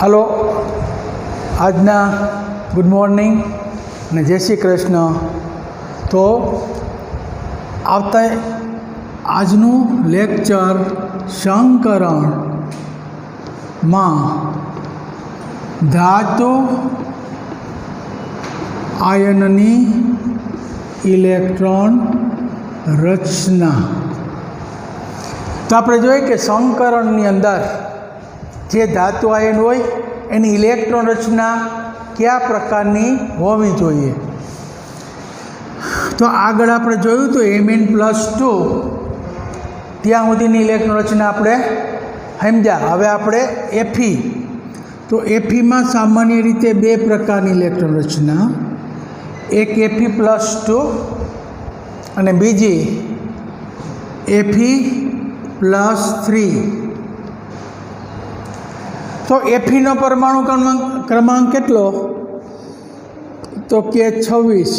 Hello, આજના good morning અને જય શ્રી કૃષ્ણ. તો આવતા આજનું લેક્ચર સંકરણમાં ધાતુ આયનની ઇલેક્ટ્રોન રચના. તો આપણે જોઈએ કે સંકરણની અંદર જે ધાતુ આયન હોય એની ઇલેક્ટ્રોન રચના કયા પ્રકારની હોવી જોઈએ. તો આગળ આપણે જોયું તો Mn+2 ત્યાં સુધીની ઇલેક્ટ્રોન રચના આપણે સમજ્યા. હવે આપણે Fe. તો Feમાં સામાન્ય રીતે બે પ્રકારની ઇલેક્ટ્રોન રચના, એક Fe+2 અને બીજી Fe+3. તો Feનો પરમાણુ ક્રમાંક કેટલો? તો કે 26.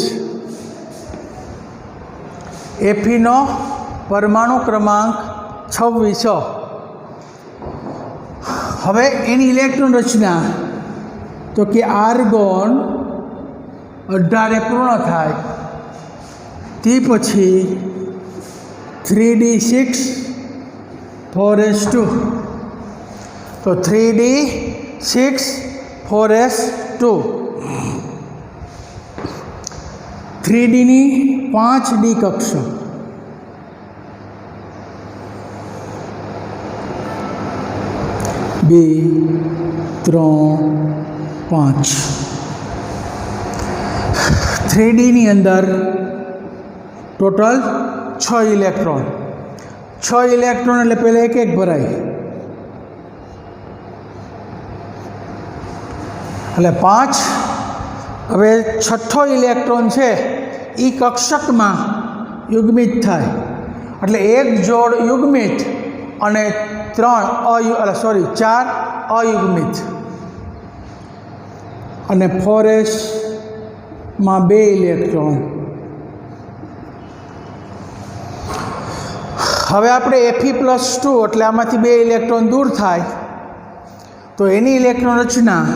Feનો પરમાણુ ક્રમાંક 26. હવે એની ઇલેક્ટ્રોન રચના તો કે આર્ગોન 18 પૂર્ણ થાય તે પછી 3d6 4s2. તો 3d6 4s2. 3dની 5d કક્ષક, બે 3 5. 3dની અંદર ટોટલ 6 ઇલેક્ટ્રોન. 6 ઇલેક્ટ્રોન એટલે પહેલાં એક એક ભરાય એટલે 5. હવે છઠ્ઠો ઇલેક્ટ્રોન છે એ કક્ષકમાં યુગ્મિત થાય એટલે એક જોડ યુગ્મિત અને 4 અયુગ્મિત અને 4sમાં 2 ઇલેક્ટ્રોન. હવે આપણે Fe+2 એટલે આમાંથી 2 ઇલેક્ટ્રોન દૂર થાય તો એની ઇલેક્ટ્રોન રચના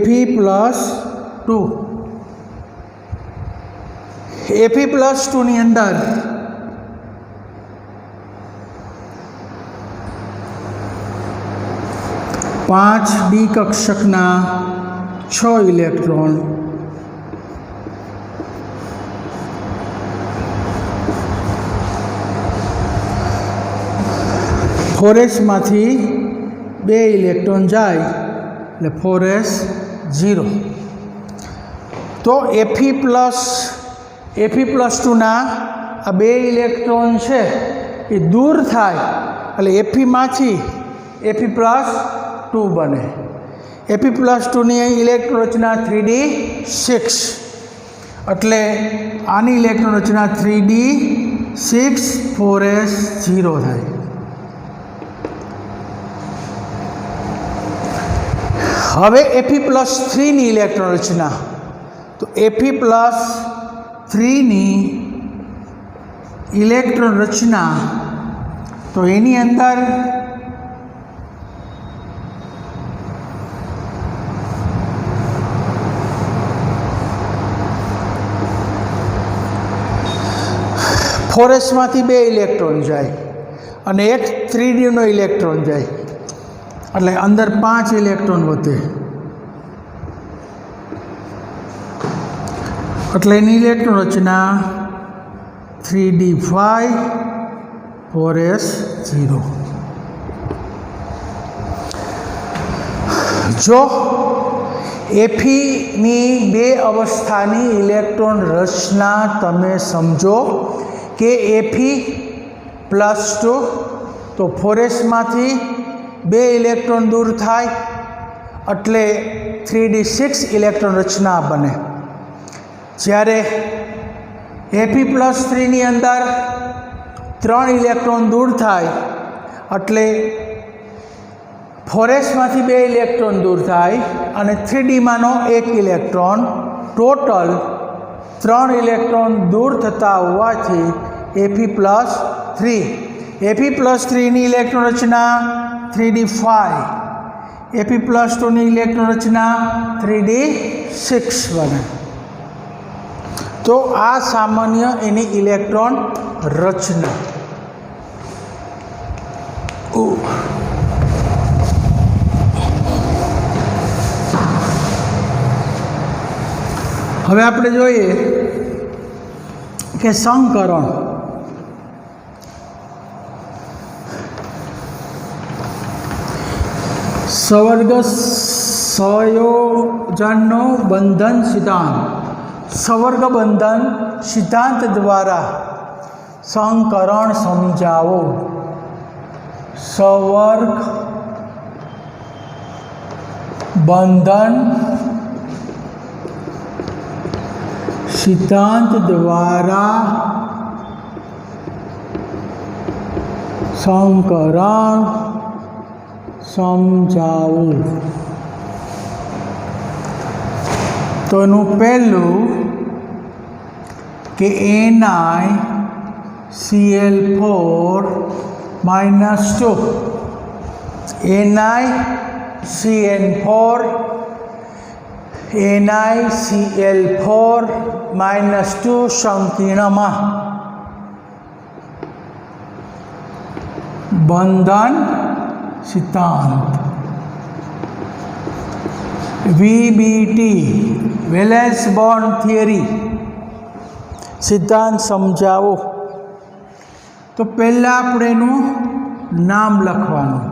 Fe+2. Fe+2 ની અંદર પાંચ ડી કક્ષકના 6 ઇલેક્ટ્રોન, ફોરેસમાંથી 2 ઇલેક્ટ્રોન જાય એટલે 4s0. તો Fe+2ના આ 2 ઇલેક્ટ્રોન છે એ દૂર થાય એટલે Feમાંથી Fe+2 બને. Fe+2ની ઇલેક્ટ્રોન રચના 3d6 એટલે આની ઇલેક્ટ્રોન રચના 3d6 4s0 થાય. હવે Fe+3ની ઇલેક્ટ્રોન રચના તો Fe+3ની ઇલેક્ટ્રોન રચના તો એની અંદર ફોરેસમાંથી 2 ઇલેક્ટ્રોન જાય અને એક 3dનો ઇલેક્ટ્રોન જાય એટલે અંદર 5 ઇલેક્ટ્રોન વધે એટલે એની ઇલેક્ટ્રોન રચના 3d5 4s0. જો Feની 2 અવસ્થાની ઇલેક્ટ્રોન રચના તમે સમજો કે Fe+2 તો 4sમાંથી 2 ઇલેક્ટ્રોન દૂર થાય એટલે 3d6 ઇલેક્ટ્રોન રચના બને. જ્યારે Fe+3ની અંદર 3 ઇલેક્ટ્રોન દૂર થાય એટલે 4sમાંથી 2 ઇલેક્ટ્રોન દૂર થાય અને 3dમાંનો 1 ઇલેક્ટ્રોન, ટોટલ 3 ઇલેક્ટ્રોન દૂર થતા હોવાથી Fe+3. Fe+3ની ઇલેક્ટ્રોન રચના 3d5 Fe+2 ની ઇલેક્ટ્રોન રચના 3d6 બને। તો આ સામાન્ય એની ઇલેક્ટ્રોન રચના। હવે આપણે જોઈએ કે સંકરણ સવર્ગ સંયોજનનો બંધન સિદ્ધાંત સવર્ગ બંધન સિદ્ધાંત દ્વારા સંકરણ સમજાવો। સવર્ગ બંધન સિદ્ધાંત દ્વારા સંકરણ સમજાવું। તો એનું પહેલું કે NiCl4 -2 NiCl4 -2 સંકીર્ણમાં બંધન સિદ્ધાંત VBT વેલેન્સ બોન્ડ થિયરી સિદ્ધાંત સમજાવો। તો પહેલાં આપણે એનું નામ લખવાનું।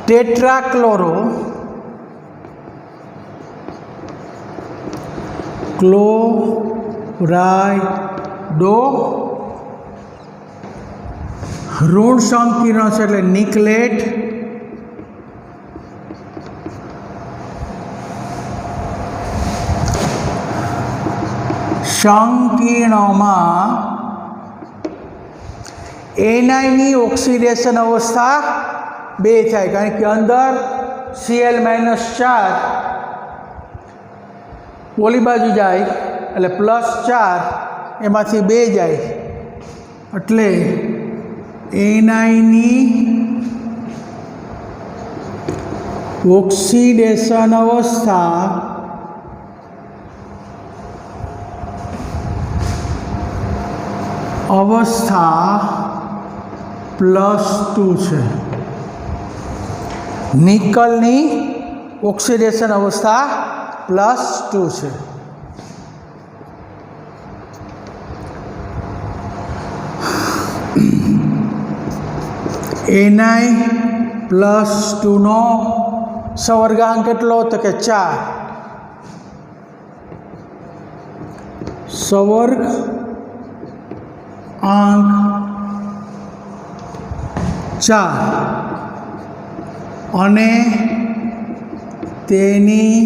ટેટ્રાક્લોરો ક્લોરાઇડો ઋણ સંકીર્ણ છે એટલે નિકલેટ સંકીર્ણમાં ni ઓક્સિડેશન અવસ્થા 2 થાય કારણ કે અંદર Cl -4 ઓલી બાજુ જાય એટલે +4 એમાંથી 2 જાય એટલે ni ઓક્સિડેશન અવસ્થા +2 છે। નિકલની ઓક્સિડેશન અવસ્થા +2 છે। Ni+2 નો સવર્ગાંક કેટલો તો કે 4 સવર્ગ આંક 4 અને તેની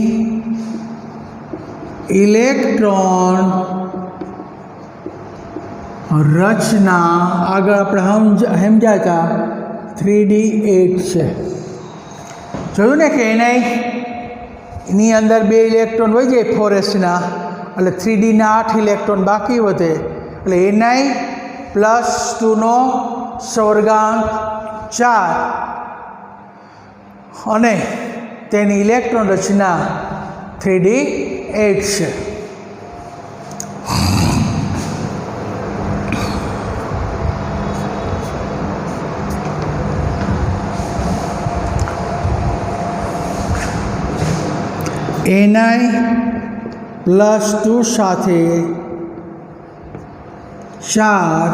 ઇલેક્ટ્રોન રચના આગળ આપણે સમજાયા હતા 3d8 છે। જોયું ને કે એની અંદર 2 ઇલેક્ટ્રોન હોય જાય 4s ના એટલે 3dના 8 ઇલેક્ટ્રોન બાકી વધે એટલે Ni+2 નો સવર્ગાંક 4 અને તેની ઇલેક્ટ્રોન રચના 3d8 છે। Ni+2 સાથે 4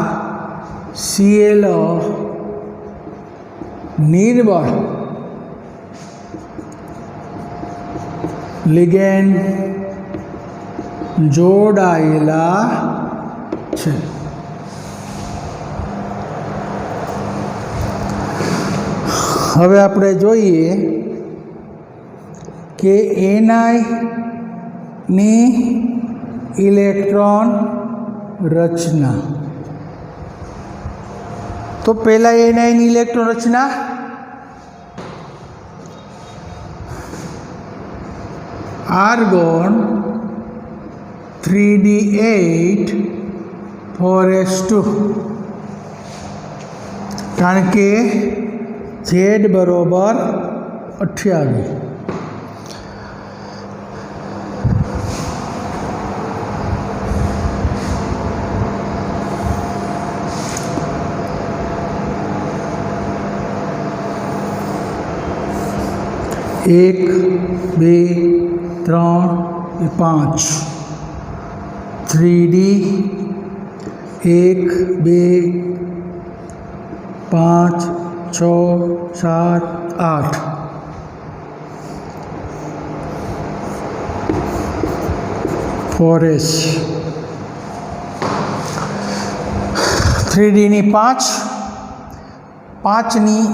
Cl નિર્બળ લિગેન્ડ જોડાયેલા છે। હવે આપણે જોઈએ કે ની ઇલેક્ટ્રોન રચના। તો પહેલાં ની ઇલેક્ટ્રોન રચના આર્ગોન 3d8 4s2 કારણ કે Z बराबर 28। एक बे त्रण 5 3D 1 2 5 6 7 8 4S 3D ની 5 ની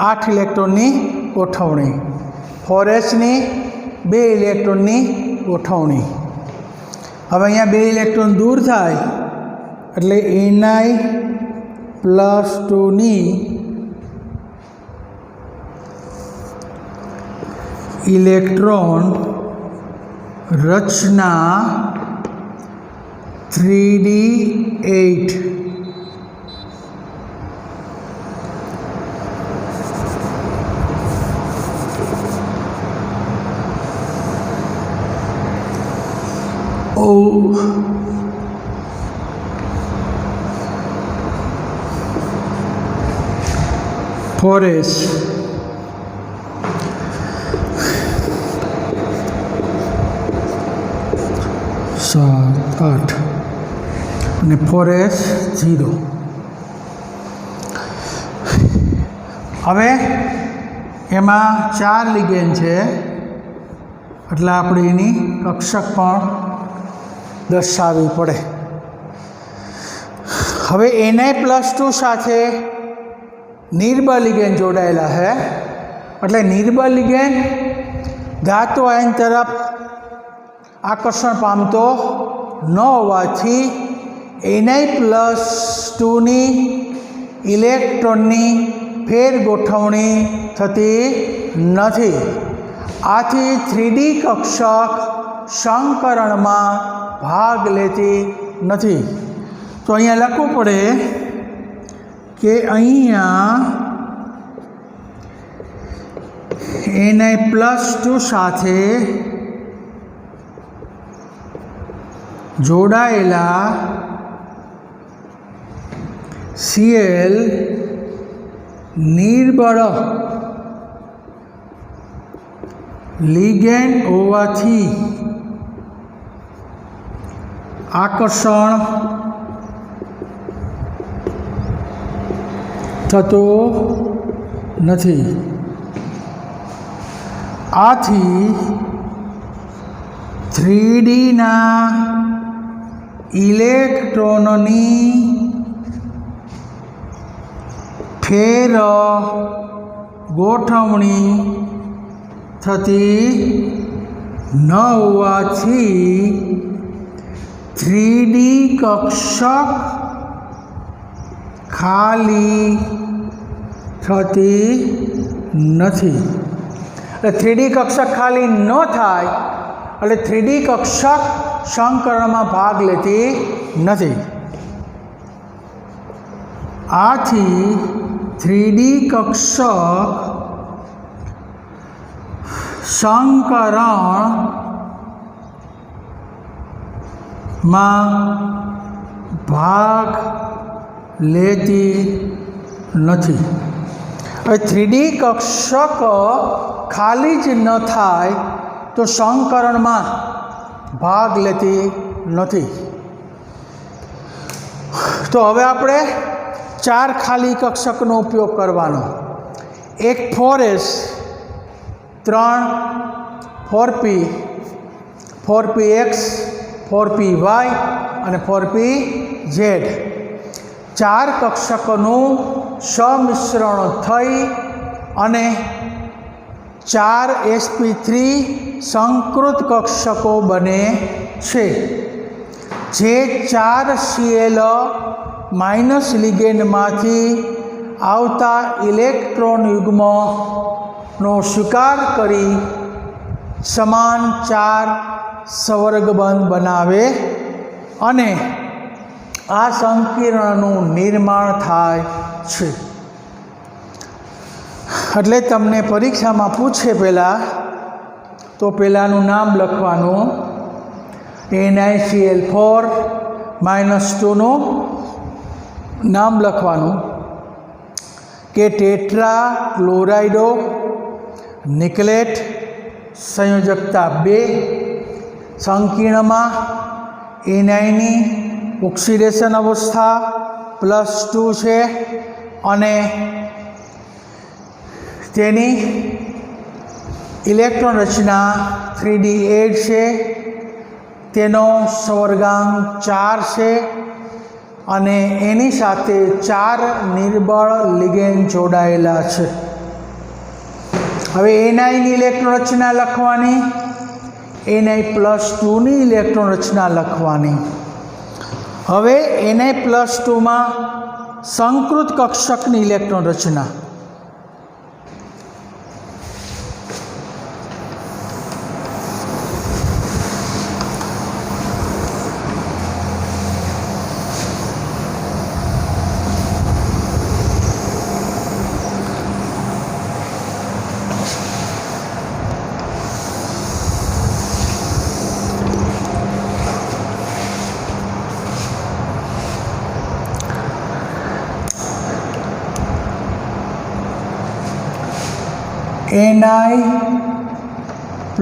8 ઇલેક્ટ્રોનની ગોઠવણી, 4S ની 2 ઇલેક્ટ્રોનની ગોઠવણી। હવે અહીંયા 2 ઇલેક્ટ્રોન દૂર થાય એટલે Ni+2 ની ઇલેક્ટ્રોન રચના 3D8 4S 7 8 અને 4S 0। હવે એમાં 4 લિગેન્ડ છે એટલે આપણે એની કક્ષક પણ દર્શાવવી પડે। હવે Ni+2 સાથે નિર્બળ લિગેન્ડ જોડાયેલા છે એટલે નિર્બળ લિગેન્ડ ધાતુ આયન તરફ આકર્ષણ પામતો ન હોવાથી Ni+2 ની ઇલેક્ટ્રોનની ફેર ગોઠવણી થતી નથી। આથી 3D કક્ષક સંકરણમાં ભાગ લેતી નથી। તો અહીંયા લખવું પડે કે અહીંયા Ni+2 સાથે જોડાયેલા Cl નિર્બળ લિગેન્ડ હોવાથી આકર્ષણ થતો નથી। આથી 3D ના ઇલેક્ટ્રોનની ફેર ગોઠવણી થતી ન હોવાથી 3D કક્ષક ખાલી થતી નથી। એટલે 3D કક્ષક ખાલી ન થાય એટલે 3D કક્ષક સંકરણમાં ભાગ લેતી નથી। આથી 3D કક્ષક સંકરણમાં ભાગ લેતી નથી। હવે 3D કક્ષક ખાલી જ ન થાય તો સંકરણમાં ભાગ લેતી નથી। તો હવે આપણે 4 ખાલી કક્ષકનો ઉપયોગ કરવાનો। એક 4S 3 4P 4Px 4Py અને 4Pz 4 કક્ષકોનું સમિશ્રણ થઈ અને 4 sp3 સંકૃત કક્ષકો બને છે। જે 4 Cl માઇનસ લિગેન્ડમાંથી આવતા ઇલેક્ટ્રોન યુગ્મનો સ્વીકાર કરી સમાન 4 સંવર્ગબંધ બનાવે અને આ સંકીર્ણનું નિર્માણ થાય છે। એટલે તમને પરીક્ષામાં પૂછે પહેલાં તો પહેલાંનું નામ લખવાનું NiCl4 -2નું નામ લખવાનું કે ટેટ્રા ક્લોરાઇડો નિકલેટ સંયોજકતા 2 સંકીર્ણમાં એનાઇની ઓક્સિડેશન અવસ્થા +2 છે અને તેની ઇલેક્ટ્રોન રચના 3D8 છે, તેનો સવર્ગાંક 4 છે અને એની સાથે 4 નિર્બળ લિગેન્ડ જોડાયેલા છે. હવે એનાઈની ઇલેક્ટ્રોન રચના લખવાની, Na+2ની ઇલેક્ટ્રોન રચના લખવાની. હવે Na+2માં સંકૃત કક્ષકની ઇલેક્ટ્રોન રચના.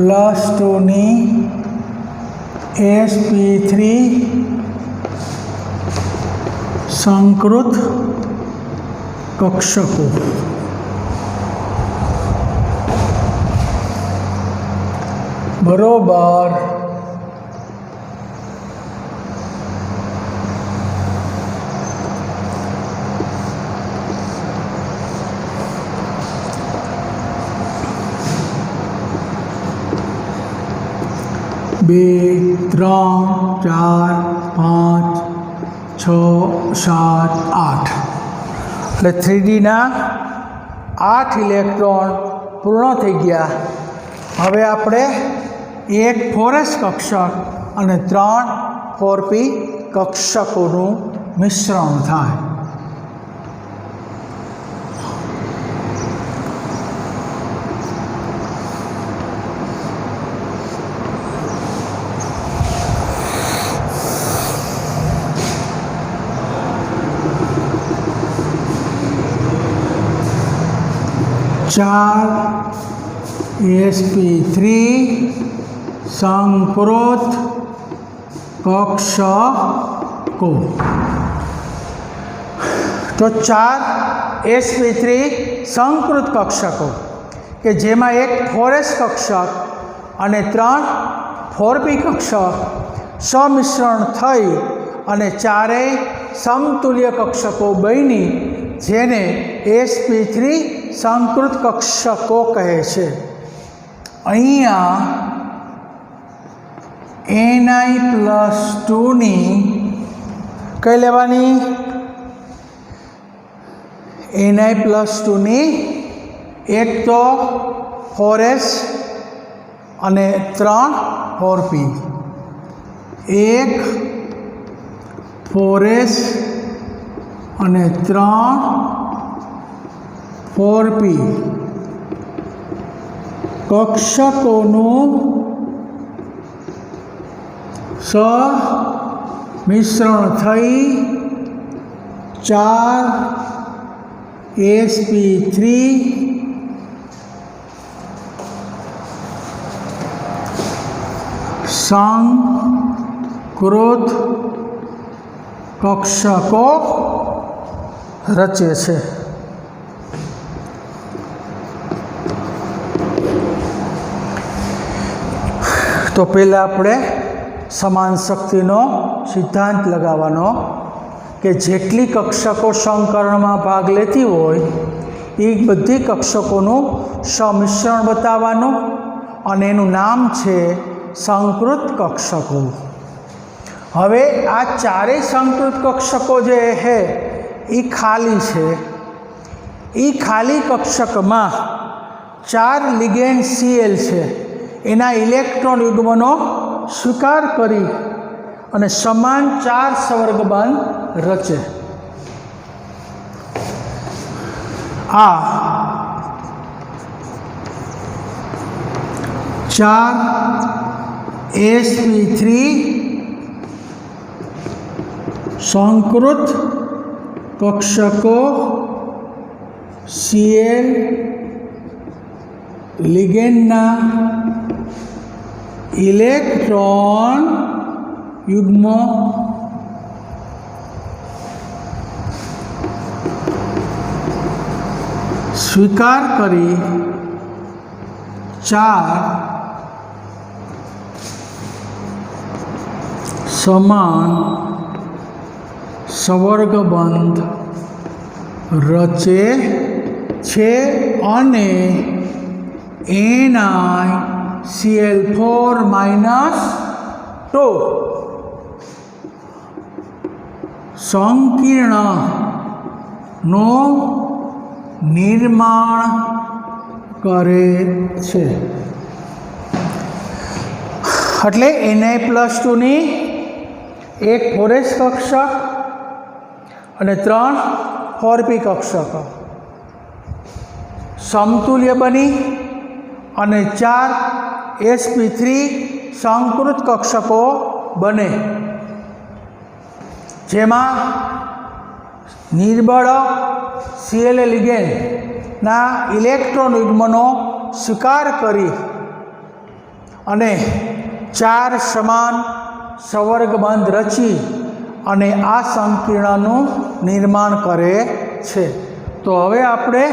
Na+2ની sp3 સંકૃત કક્ષકો. બરોબર. બે 3 4 5 6 7 8 એટલે 3Dના 8 ઇલેક્ટ્રોન પૂર્ણ થઈ ગયા. હવે આપણે એક 4s કક્ષક અને 3 4p કક્ષકોનું મિશ્રણ થાય. ચાર sp3 સંકૃત કક્ષકો. તો 4 sp3 સંકૃત કક્ષકો કે જેમાં એક 4s કક્ષક અને 3 4p કક્ષક સમિશ્રણ થઈ અને ચારેય સમતુલ્ય કક્ષકો બની, જેને sp3 સંકૃત કક્ષકો કહે છે. અહીંયા Ni+2ની કઈ લેવાની? Ni+2ની એક તો 4s અને 3 4p, એક 4s અને 3 4p કક્ષકોનું સમિશ્રણ થઈ 4 sp3 સંકૃત કક્ષકો રચે છે. તો પહેલાં આપણે સમાન શક્તિનો સિદ્ધાંત લગાવવાનો કે જેટલી કક્ષકો સંકરણમાં ભાગ લેતી હોય એ બધી કક્ષકોનું સમિશ્રણ બતાવવાનું અને એનું નામ છે સંકૃત કક્ષકો. હવે આ ચારેય સંકૃત કક્ષકો જે છે એ ખાલી છે. એ ખાલી કક્ષકમાં 4 લિગેન્ડ Cl છે, એના ઇલેક્ટ્રોન યુગ્મનો સ્વીકાર કરી અને સમાન 4 સવર્ગબંધ રચે. આ 4 sp3 સંકૃત કક્ષકો Cl લિગેન્ડના ઇલેક્ટ્રોન યુગ્મ સ્વીકાર કરી 4 સમાન સંવર્ગબંધ રચે છે અને NiCl4 2 સંકીર્ણનું નિર્માણ કરે છે. એટલે Na+2 ની એક 4s કક્ષક અને 3 4p કક્ષક સમતુલ્ય બની અને 4 sp3 સંકૃત કક્ષકો બને, જેમાં નિર્બળ Cl લિગેન્ડના ઇલેક્ટ્રોન યુગ્મનો સ્વીકાર કરી અને 4 સમાન સંવર્ગબંધ રચી અને આ સંકીર્ણનું નિર્માણ કરે છે. તો હવે આપણે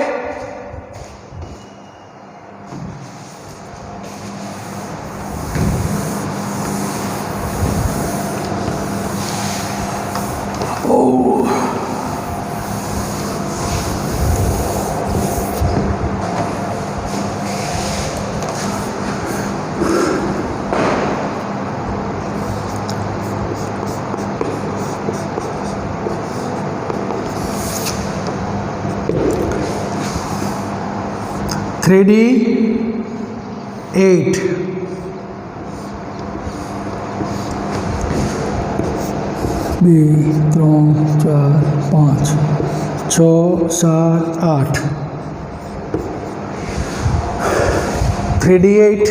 थ्री डी 8 2 3 4 5 6 7 8 3D8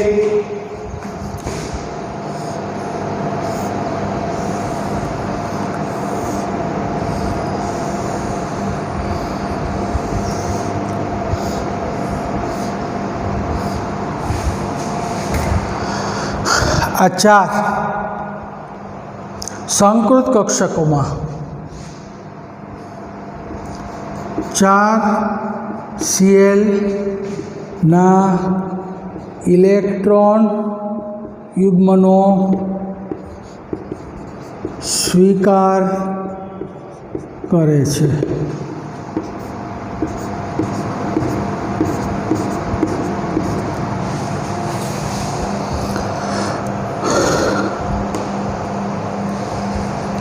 આ 4 સંકૃત કક્ષકોમાં 4 Cl ના ઇલેક્ટ્રોન યુગ્મનો સ્વીકાર કરે છે.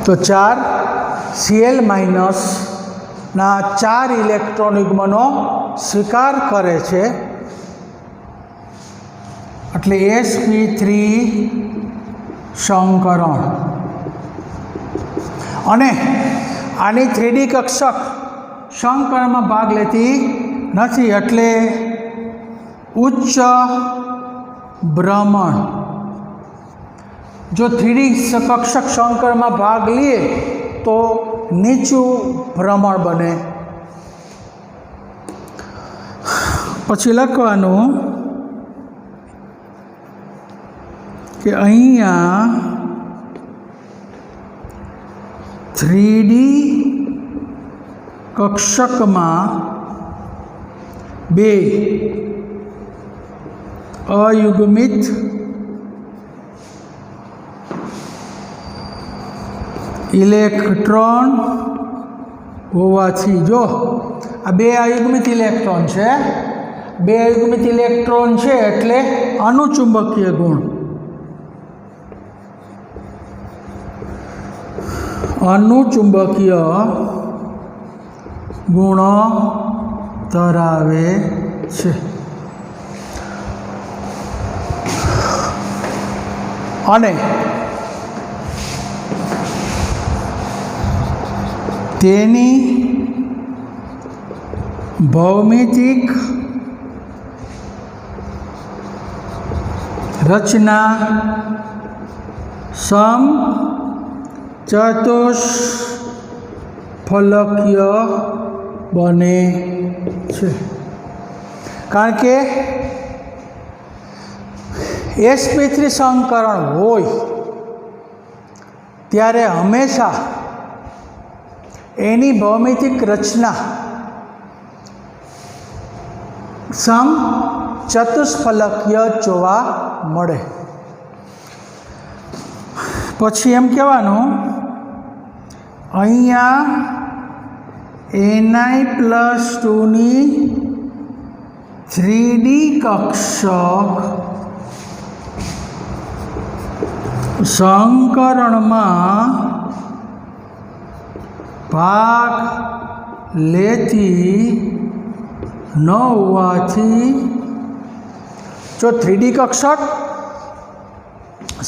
તો 4 Cl ના 4 ઇલેક્ટ્રોન યુગ્મનો સ્વીકાર કરે છે, એટલે sp3 સંકરણ. અને આની 3D કક્ષક સંકરણમાં ભાગ લેતી નથી, એટલે ઉચ્ચ ભ્રમણ. જો 3D કક્ષક સંકરમાં ભાગ લે તો નીચું ભ્રમણ બને. પછી લખવાનું કે અહીંયા 3D કક્ષકમાં 2 અયુગ્મિત ઇલેક્ટ્રોન હોવાથી, જો આ 2 અયુગ્મિત ઇલેક્ટ્રોન છે, 2 અયુગ્મિત ઇલેક્ટ્રોન છે એટલે અનુચુંબકીય ગુણ, અનુચુંબકીય ગુણ ધરાવે છે. અને તેની ભૌમિતિક રચના સમ ચતુષ્ફલકીય બને છે, કારણ કે sp3 સંકરણ હોય ત્યારે હંમેશા એની ભૌમિતિક રચના સમ ચતુષ્ફલકીય જોવા મળે. પછી એમ કહેવાનું અહીંયા Ni+2ની 3D કક્ષક સંકરણમાં ભાગ લેતી ન હોવાથી, જો 3D કક્ષક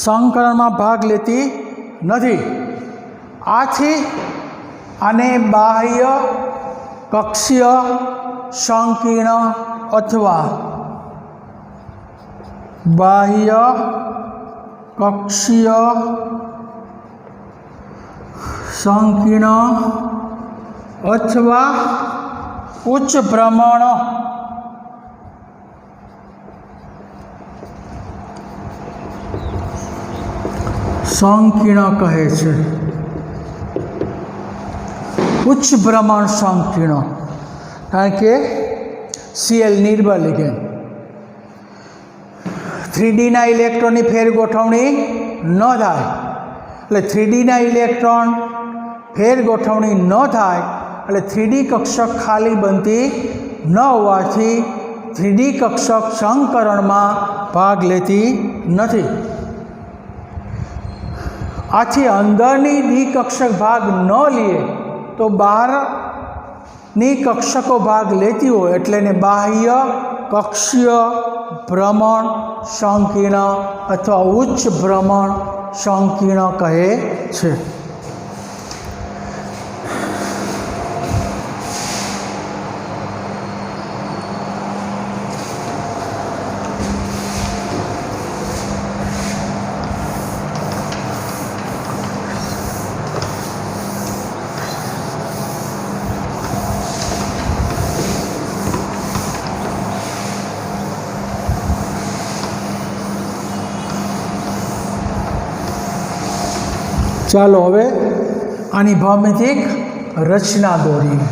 સંકરણમાં ભાગ લેતી નથી, આથી આને બાહ્ય કક્ષીય સંકીર્ણ અથવા બાહ્ય કક્ષીય સંકીર્ણ અથવા ઉચ્ચ ભ્રમણ સંકીર્ણ કહે છે. ઉચ્ચ ભ્રમણ સંકીર્ણ, કારણ કે Cl નિર્બળ લિગેન્ડ, 3Dના ઇલેક્ટ્રોનની ફેરગોઠવણી ન થાય, એટલે 3Dના ઇલેક્ટ્રોન ફેરગોઠવણી ન થાય એટલે 3D કક્ષક ખાલી બનતી ન હોવાથી 3D કક્ષક સંકરણમાં ભાગ લેતી નથી. આથી અંદરની ડી કક્ષક ભાગ ન લે તો બહારની કક્ષકો ભાગ લેતી હોય એટલે એને બાહ્ય કક્ષીય ભ્રમણ સંકીર્ણ અથવા ઉચ્ચ ભ્રમણ સંકીર્ણ કહે છે. ચાલો હવે આની ભૌમિતિક રચના દોરીએ.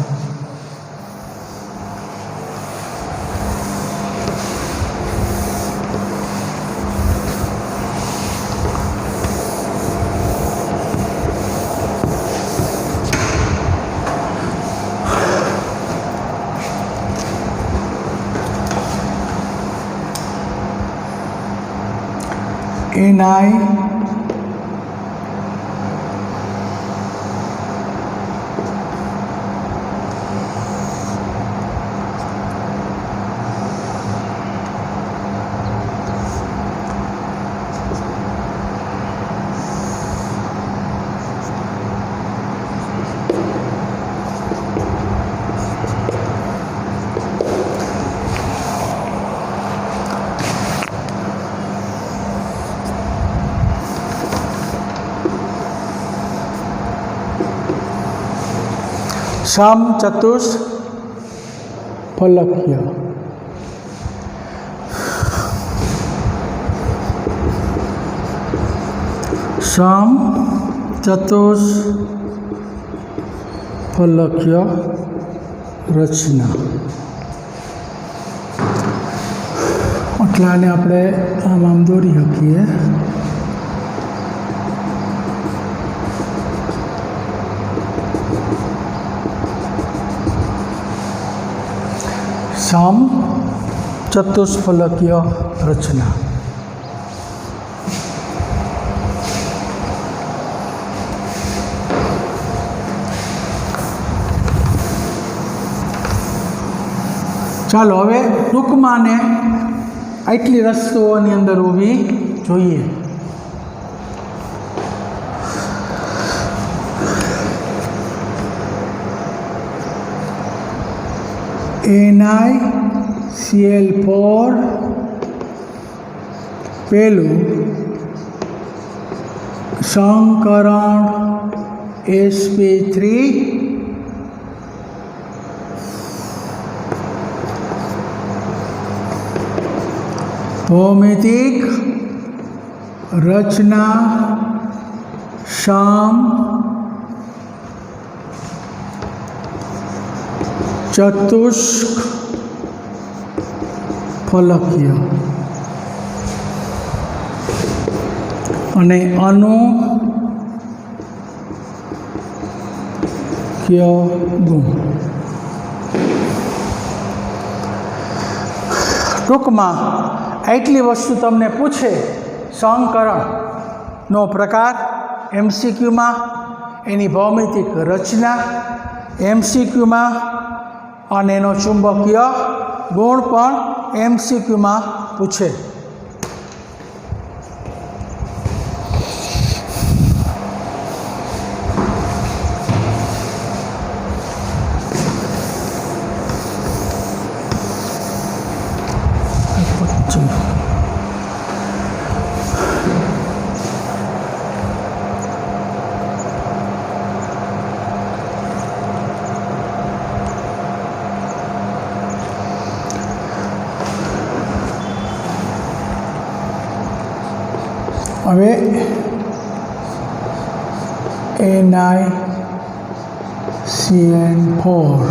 Ni સમચતુષ્ફલકીય. સમચતુષ્ફલકીય રચના. એટલાને આપણે આમ દોરી શકીએ. સમચતુષ્ફલકીય રચના. ચાલો હવે ટૂંકમાં ને આટલી વસ્તુઓની અંદર ઊભી જોઈએ. NiCl4 पहलू संकरण sp3 भौमितिक रचना सम चतुष्क फलकीय અને અનુક્ય ગુણ. ટૂંકમાં આટલી વસ્તુ તમને પૂછે સંકરણનો પ્રકાર એમસીક્યુમાં, એની ભૌમિતિક રચના એમસીક્યુમાં અને એનો ચુંબકીય ગુણ પણ એમસીક્યુમાં પૂછે. હવે NiCN4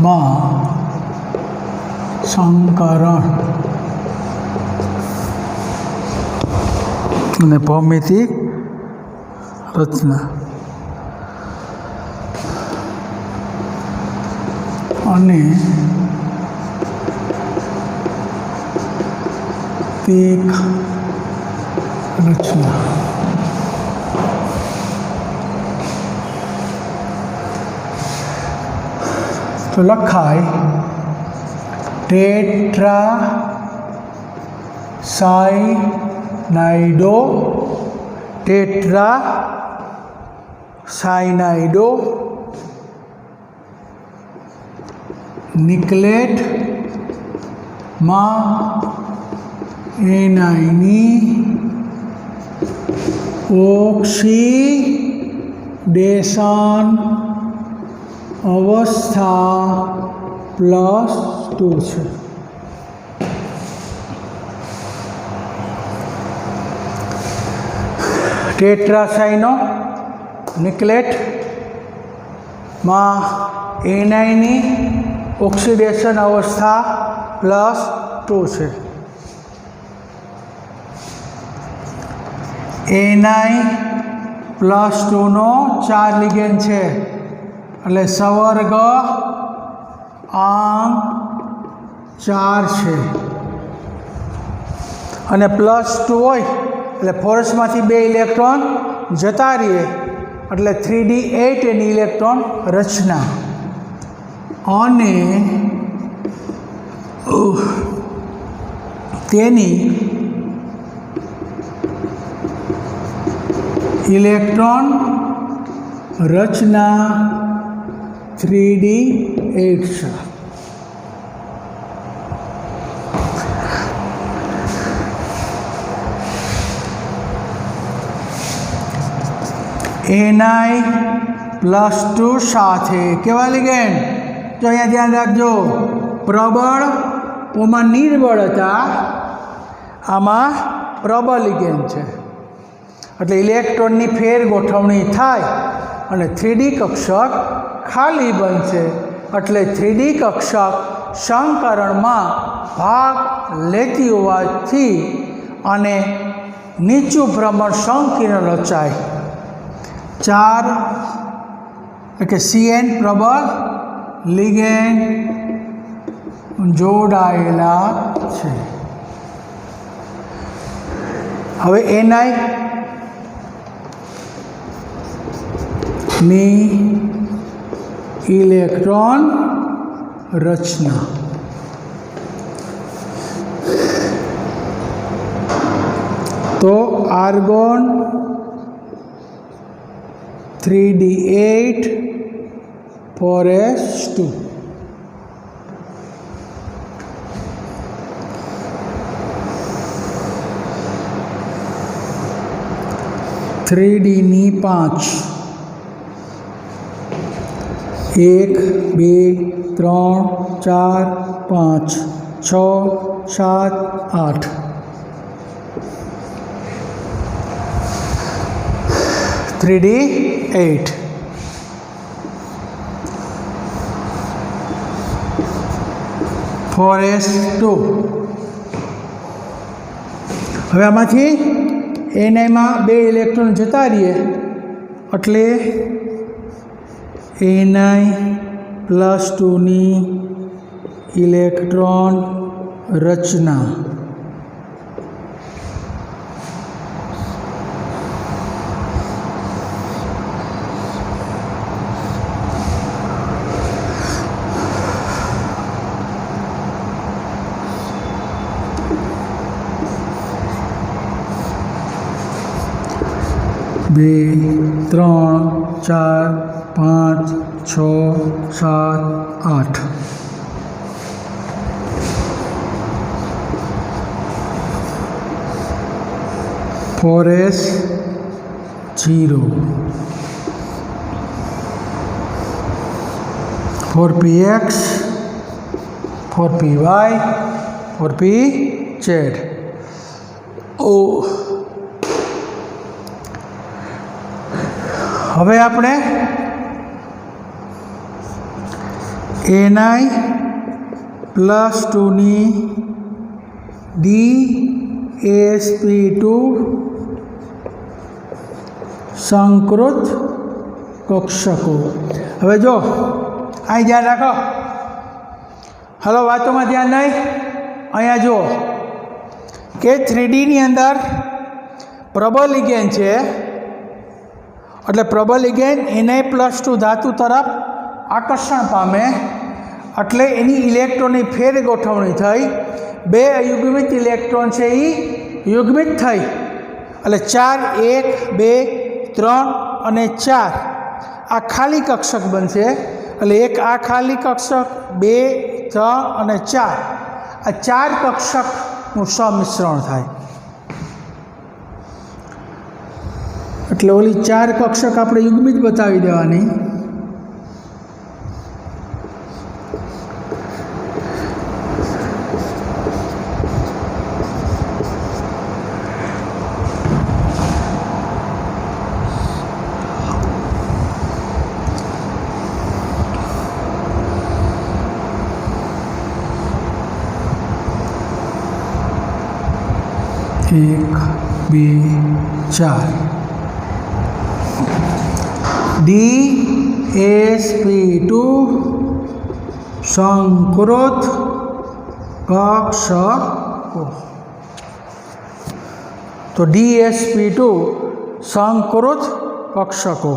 માં સંકરણ અને ભૌમિતિક રચના અને તેક રચના. તો લખાય ટેટ્રાસાયનાઇડો ટેટ્રાસાયનાઇડો નિકલેટ માં એનાઇની ઓક્સિડેશન અવસ્થા +2 છે. ટેટ્રાસાયનો નિકલેટ માં એનાઇની ઓક્સિડેશન અવસ્થા +2 છે. Ni+2 નો 4 લિગેન્ડ છે એટલે સવર્ગ આમ 4 છે અને +2 હોય એટલે ફોર્સમાંથી 2 ઇલેક્ટ્રોન જતા રહીએ એટલે 3d8 એની ઇલેક્ટ્રોન રચના અને તેની ઇલેક્ટ્રોન રચના 3d8 છે. Ni+2 સાથે કેવા લિગેન્ડ? જો અહીંયા ધ્યાન રાખજો, પ્રબળ ઓમાં નિર્બળ હતા, આમાં પ્રબળ લિગેન્ડ છે એટલે ઇલેક્ટ્રોનની ફેર ગોઠવણી થાય અને 3D કક્ષક ખાલી બનશે એટલે 3D કક્ષક સંકરણમાં ભાગ લેતી હોવાથી અને નીચું ભ્રમણ સંકીર્ણ રચાય 4 એટલે કે CN પ્રબળ લિગેન્ડ જોડાયેલા છે. હવે Ni ની ઇલેક્ટ્રોન રચના તો આર્ગોન 3d8 4s2 3D ની 5 1 2 3 4 5 6 7 8 3D 8 4s2 હવે આમાંથી એનામાં 2 ઇલેક્ટ્રોન જતા રહીએ એટલે Ni+2 ની ઇલેક્ટ્રોન રચના બે 3 4 5 6 7 8 4s0 4px 4py 4pz હવે આપણે Ni+2 ની DsP2 સંકૃત કક્ષકો હવે જો અહીં ધ્યાન રાખો હલો વાતોમાં ધ્યાન નહીં અહીંયા જુઓ કે 3D ની અંદર પ્રબળ લિગેન્ડ છે એટલે પ્રબળ લિગેન્ડ Na+2 ધાતુ તરફ આકર્ષણ પામે એટલે એની ઇલેક્ટ્રોનની ફેર ગોઠવણી થઈ 2 અયુગ્મિત ઇલેક્ટ્રોન છે એ યુગ્મિત થઈ એટલે 4 1 2 3 અને 4 આ ખાલી કક્ષક બનશે એટલે એક આ ખાલી કક્ષક 2 3 અને 4 આ 4 કક્ષકનું સમિશ્રણ થાય એટલે ઓલી 4 કક્ષક આપણે યુગ્મિત બતાવી દેવાની એક 2 4 DsP2 સંકૃત કક્ષકો તો DsP2 સંકૃત કક્ષકો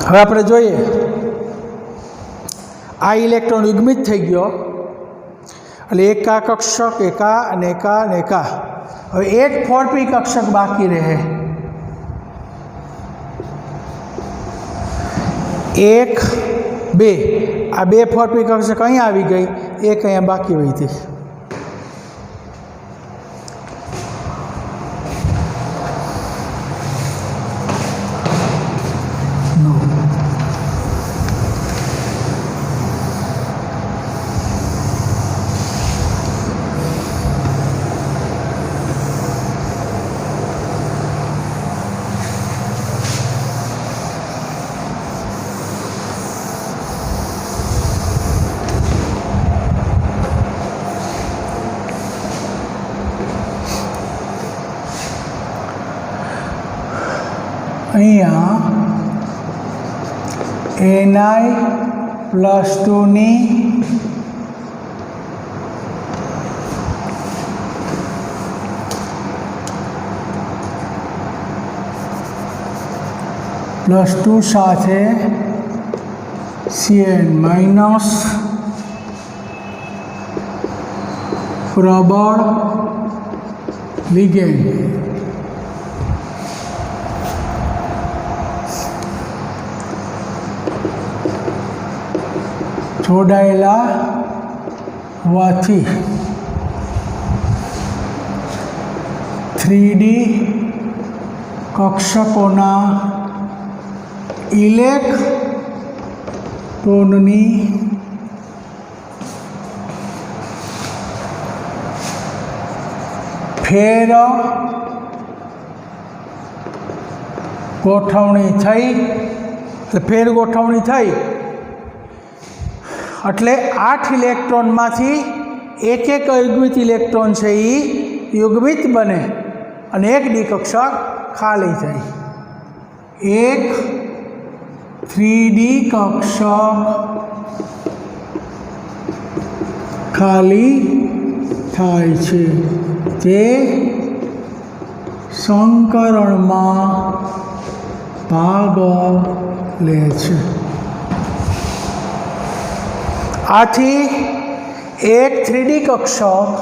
હવે આપણે જોઈએ આ ઇલેક્ટ્રોન યુગ્મિત થઈ ગયો એટલે એક આ કક્ષક એકા અને એકા અને એકા હવે એક 4p કક્ષક બાકી રહે 1 2 આ 2 4p કક્ષક અહીંયા આવી ગઈ એક અહીંયા બાકી રહી હતી અહીંયા Ni+2 ની +2 સાથે Cn- પ્રબળ લિગેન્ડ જોડાયેલા હોવાથી 3D કક્ષકોના ઇલેક્ટ્રોનની ફેર ગોઠવણી થઈ એટલે 8 ઇલેક્ટ્રોનમાંથી એક યુગ્મિત ઇલેક્ટ્રોન છે એ યુગ્મિત બને અને એક ડી કક્ષક ખાલી થાય. એક 3D કક્ષક ખાલી થાય છે તે સંકરણમાં ભાગ લે છે. આથી એક 3D કક્ષક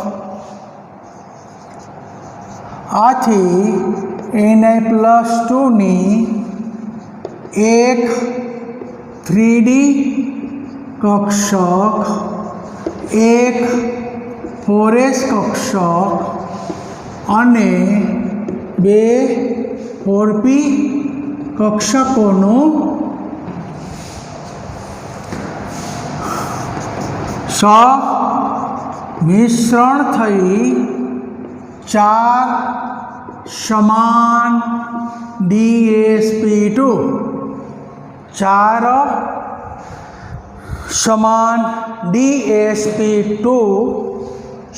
Na+2 ની એક 3D કક્ષક એક 4s કક્ષક અને 2 4p કક્ષકોનું મિશ્રણ થઈ 4 સમાન DsP2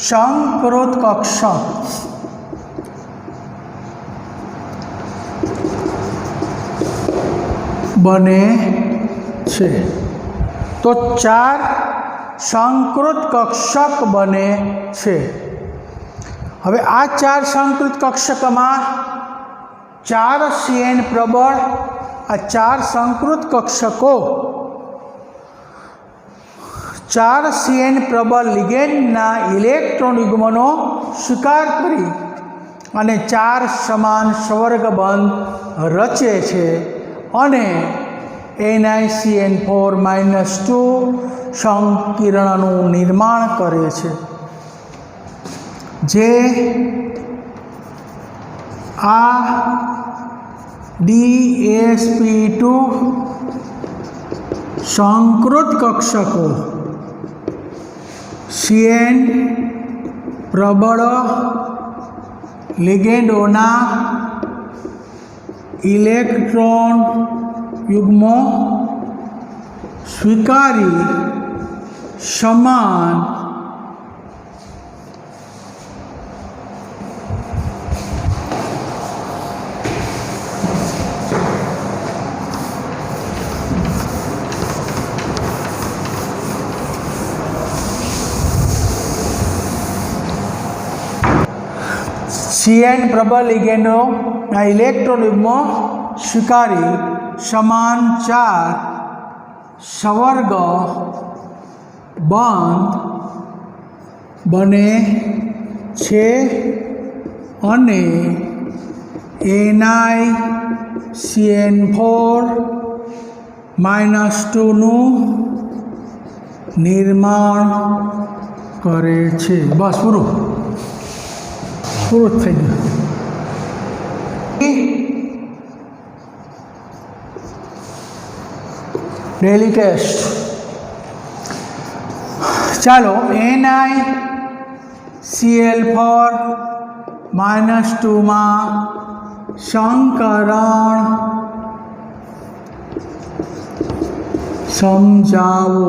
સંકૃત કક્ષક બને છે. તો 4 સંકૃત કક્ષક બને છે. હવે આ 4 સંકૃત કક્ષકમાં 4 CN પ્રબળ આ 4 સંકૃત કક્ષકો 4 CN પ્રબળ લિગેન્ડના ઇલેક્ટ્રોન યુગ્મનો સ્વીકાર કરી અને 4 સમાન સ્વર્ગબંધ રચે છે અને NiCN4-2 સંકીર્ણનું નિર્માણ કરે છે, જે આ DsP2 સંકૃત કક્ષકો CN પ્રબળ લિગેન્ડોના ઇલેક્ટ્રોન યુગ્મો સ્વીકારી સમાન CN પ્રબળ લિગેન્ડોના ઇલેક્ટ્રોન યુગ્મો સ્વીકારી સમાન 4 સ્વર્ગ બંધ બને છે અને NiCN4-2 નું નિર્માણ કરે છે. બસ પૂરું થઈ ગયું. Daily test. ચાલો NiCl4-2 માં સંકરણ સમજાવો.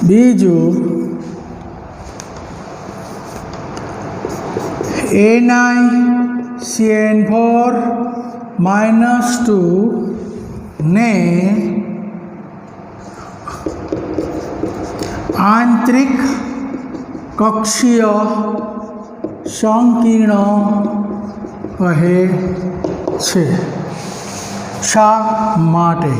બીજું NiCN4-2 ને આંતરિક કક્ષીય સંકીર્ણ કહે છે. શા માટે?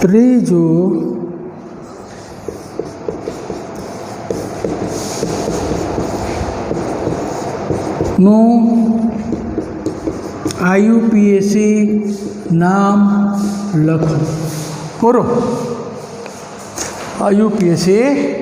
ત્રીજું નું આયુપીએસસી નામ લખો. પૂરો. આયુપીએસસી